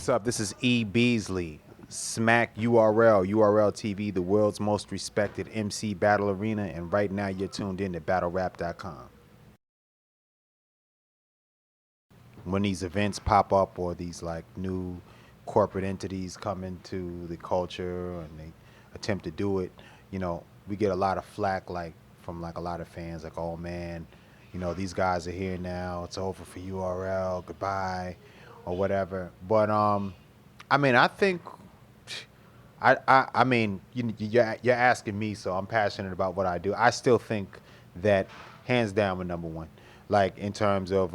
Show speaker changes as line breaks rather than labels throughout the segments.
What's up? This is E. Beasley. Smack URL TV, the world's most respected MC battle arena, and right now you're tuned in to BattleRap.com. When these events pop up or these like new corporate entities come into the culture and they attempt to do it, we get a lot of flack like from like a lot of fans like, oh man, these guys are here now. It's over for URL. Goodbye, or whatever. But I think you're asking me, so I'm passionate about what I do. I still think that hands down we're number one, like in terms of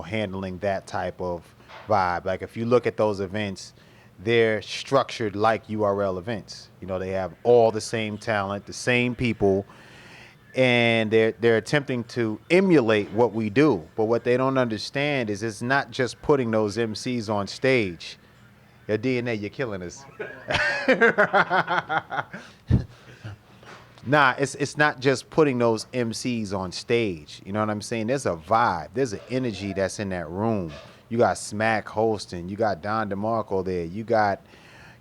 handling that type of vibe. Like if you look at those events, they're structured like URL events. They have all the same talent, the same people, and they're attempting to emulate what we do. But what they don't understand is it's not just putting those MCs on stage. Your DNA, you're killing us. Nah, it's not just putting those MCs on stage. You know what I'm saying? There's a vibe. There's an energy that's in that room. You got Smack hosting. You got Don DeMarco there. You got,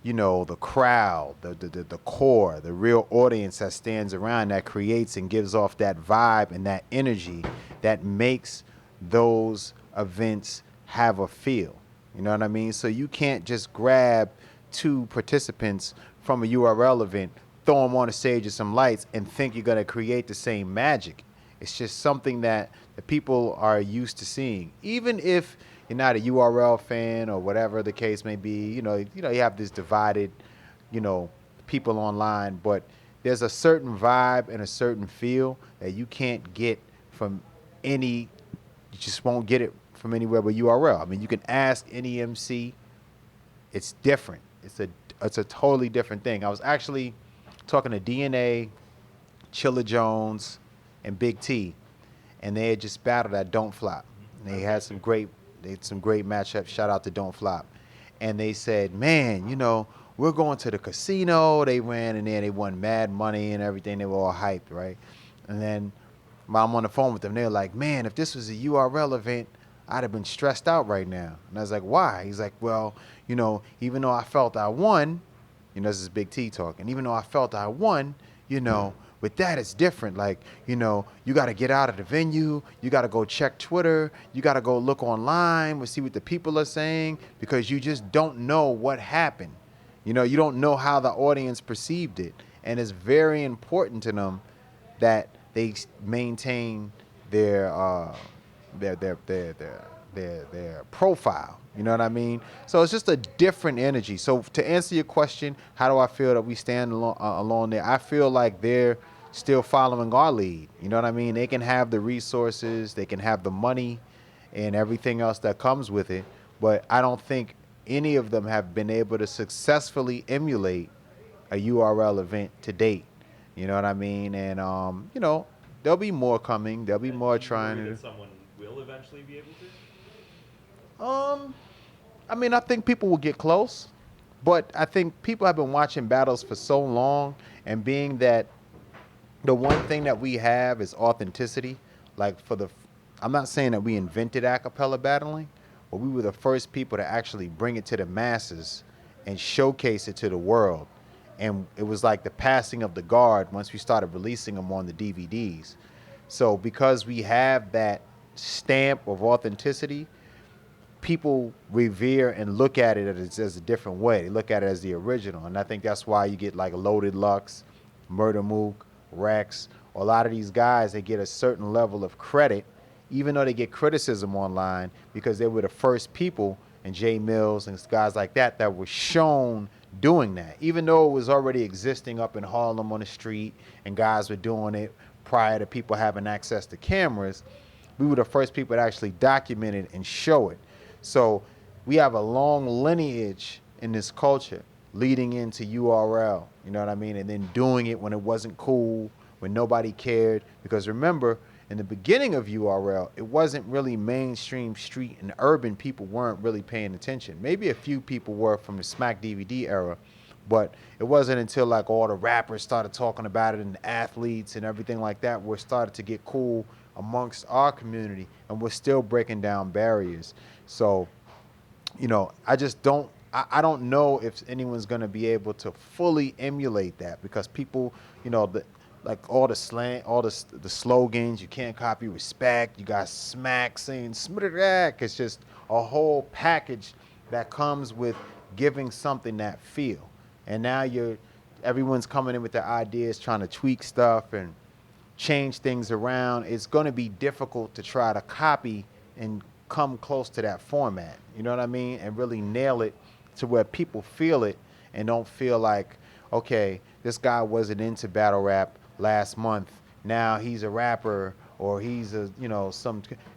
the crowd, the core, the real audience that stands around that creates and gives off that vibe and that energy that makes those events have a feel. You know what I mean? So you can't just grab two participants from a URL event, throw them on a stage with some lights, and think you're going to create the same magic. It's just something that the people are used to seeing. Even if you're not a URL fan or whatever the case may be, you have this divided, people online, but there's a certain vibe and a certain feel that you can't get from you just won't get it from anywhere but URL. I mean, you can ask any MC. It's different. It's a totally different thing. I was actually talking to DNA, Chilla Jones, and Big T, and they had just battled at Don't Flop. And they had some great matchups. Shout out to Don't Flop. And they said, man, we're going to the casino. They ran in there. They won mad money and everything. They were all hyped, right? And then while I'm on the phone with them, they're like, man, if this was a URL event, I'd have been stressed out right now. And I was like, why? He's like, well, even though I felt I won, this is Big T talking, even though I felt I won, with that it's different. Like, you got to get out of the venue. You got to go check Twitter. You got to go look online and see what the people are saying because you just don't know what happened. You don't know how the audience perceived it. And it's very important to them that they maintain their profile. You know what I mean? So it's just a different energy. So to answer your question, how do I feel that we stand alone there? I feel like they're still following our lead. You know what I mean? They can have the resources, they can have the money and everything else that comes with it, but I don't think any of them have been able to successfully emulate a URL event to date. You know what I mean? And there'll be more coming. There'll be more trying to.
Someone will eventually be able to.
I think people will get close, but I think people have been watching battles for so long, and being that the one thing that we have is authenticity. Like I'm not saying that we invented a cappella battling, but we were the first people to actually bring it to the masses and showcase it to the world. And it was like the passing of the guard once we started releasing them on the DVDs. So because we have that stamp of authenticity, people revere and look at it as a different way. They look at it as the original. And I think that's why you get like Loaded Lux, Murder Mook, Rex. A lot of these guys, they get a certain level of credit, even though they get criticism online, because they were the first people, and Jay Mills and guys like that were shown doing that. Even though it was already existing up in Harlem on the street and guys were doing it prior to people having access to cameras, we were the first people to actually document it and show it. So we have a long lineage in this culture leading into URL, you know what I mean? And then doing it when it wasn't cool, when nobody cared. Because remember, in the beginning of URL, it wasn't really mainstream street and urban. People weren't really paying attention. Maybe a few people were from the Smack DVD era, but it wasn't until like all the rappers started talking about it and the athletes and everything like that where it started to get cool amongst our community, and we're still breaking down barriers. So I just don't. I don't know if anyone's gonna be able to fully emulate that because people, like all the slang, the slogans. You can't copy respect. You got smack saying smack. It's just a whole package that comes with giving something that feel. And now everyone's coming in with their ideas, trying to tweak stuff and change things around. It's going to be difficult to try to copy and come close to that format. You know what I mean? And really nail it to where people feel it and don't feel like, okay, this guy wasn't into battle rap last month. Now he's a rapper or he's and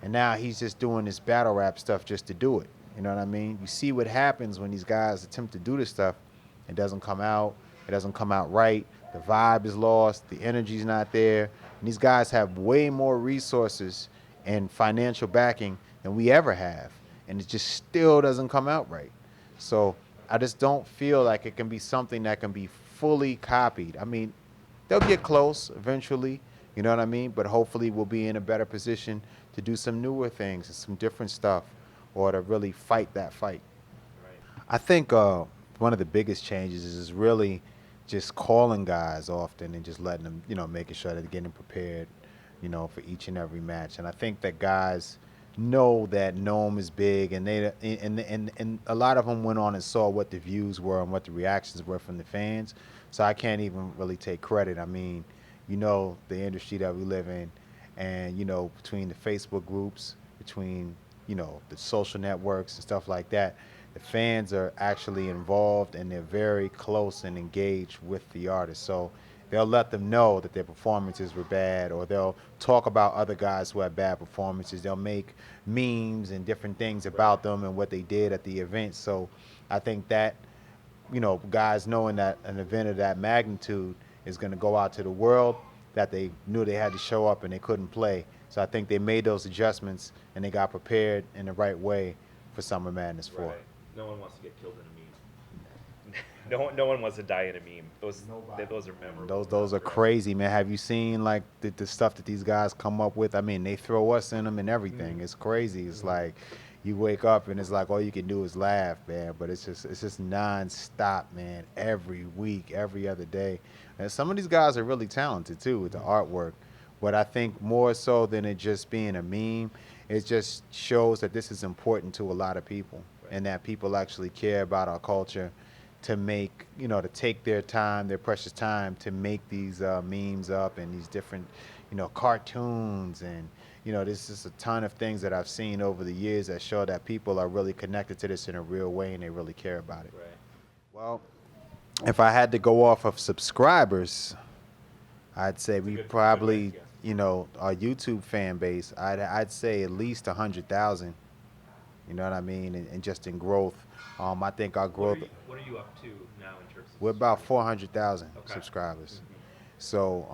now he's just doing this battle rap stuff just to do it. You know what I mean? You see what happens when these guys attempt to do this stuff. It doesn't come out. It doesn't come out right. The vibe is lost. The energy's not there. And these guys have way more resources and financial backing than we ever have. And it just still doesn't come out right. So I just don't feel like it can be something that can be fully copied. I mean, they'll get close eventually, you know what I mean? But hopefully we'll be in a better position to do some newer things and some different stuff or to really fight that fight.
Right.
I think one of the biggest changes is really just calling guys often and just letting them, making sure that they're getting prepared, for each and every match. And I think that guys know that Gnome is big, and and a lot of them went on and saw what the views were and what the reactions were from the fans. So I can't even really take credit. I mean, the industry that we live in, and between the Facebook groups, between the social networks and stuff like that, the fans are actually involved and they're very close and engaged with the artist. So they'll let them know that their performances were bad, or they'll talk about other guys who had bad performances. They'll make memes and different things about them and what they did at the event. So I think that, guys knowing that an event of that magnitude is going to go out to the world, that they knew they had to show up and they couldn't play. So I think they made those adjustments and they got prepared in the right way for Summer Madness 4.
Right. No one wants to get killed in a meme. No one wants to die in a meme. Those are memorable.
Those are crazy, man. Have you seen like the stuff that these guys come up with? I mean, they throw us in them and everything. It's crazy. It's like you wake up and it's like all you can do is laugh, man. But it's just nonstop, man. Every week, every other day. And some of these guys are really talented too with the artwork. But I think more so than it just being a meme, it just shows that this is important to a lot of people, and that people actually care about our culture to make, to take their time, their precious time to make these memes up and these different, cartoons. And, there's just a ton of things that I've seen over the years that show that people are really connected to this in a real way and they really care about it.
Right.
Well, if I had to go off of subscribers, I'd say we probably, our YouTube fan base, I'd say at least 100,000. You know what I mean? And just in growth. I think our growth.
What are you up to now in terms of?
We're about 400,000 subscribers. So,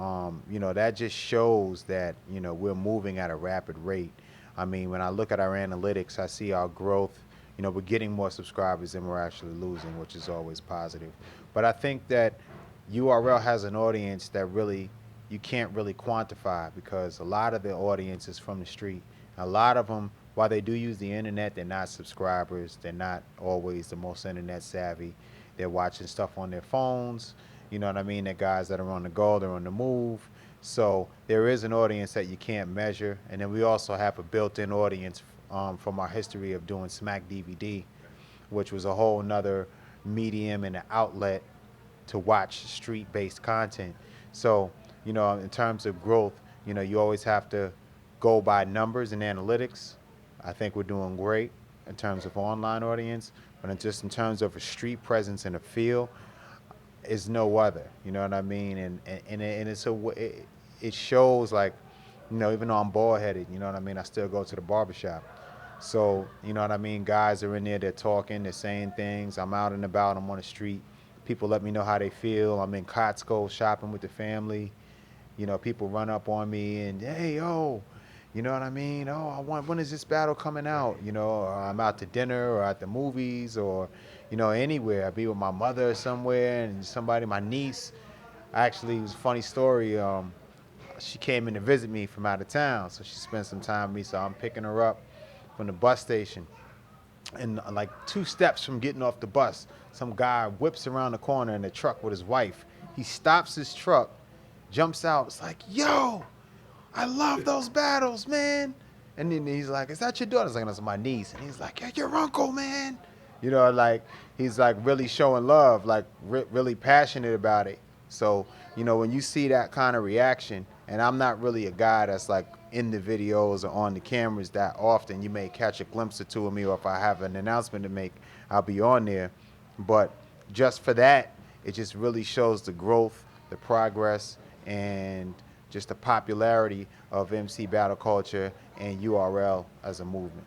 that just shows that, we're moving at a rapid rate. I mean, when I look at our analytics, I see our growth. We're getting more subscribers than we're actually losing, which is always positive. But I think that URL has an audience that really you can't really quantify, because a lot of the audience is from the street. A lot of them, while they do use the internet, they're not subscribers. They're not always the most internet savvy. They're watching stuff on their phones. You know what I mean? They're guys that are on the go, they're on the move. So there is an audience that you can't measure. And then we also have a built-in audience from our history of doing Smack DVD, which was a whole nother medium and an outlet to watch street-based content. So, in terms of growth, you always have to go by numbers and analytics. I think we're doing great in terms of online audience, but just in terms of a street presence and a feel, is no other. You know what I mean? And it shows, like, even though I'm bald headed, you know what I mean, I still go to the barbershop. So, you know what I mean, guys are in there, they're talking, they're saying things. I'm out and about, I'm on the street. People let me know how they feel. I'm in Costco shopping with the family. People run up on me and, hey, yo, you know what I mean? Oh, when is this battle coming out? Or I'm out to dinner or at the movies or, anywhere. I be with my mother somewhere and somebody, my niece. Actually, it was a funny story. She came in to visit me from out of town, so she spent some time with me. So I'm picking her up from the bus station. and like 2 steps from getting off the bus, some guy whips around the corner in a truck with his wife. He stops his truck, jumps out. It's like, yo, I love those battles, man. And then he's like, is that your daughter? I was like, that's my niece. And he's like, yeah, your uncle, man. You know, like he's like really showing love, like really passionate about it. So, you know, when you see that kind of reaction, and I'm not really a guy that's like in the videos or on the cameras that often. You may catch a glimpse or two of me, or if I have an announcement to make, I'll be on there. But just for that, it just really shows the growth, the progress, and just the popularity of MC battle culture and URL as a movement.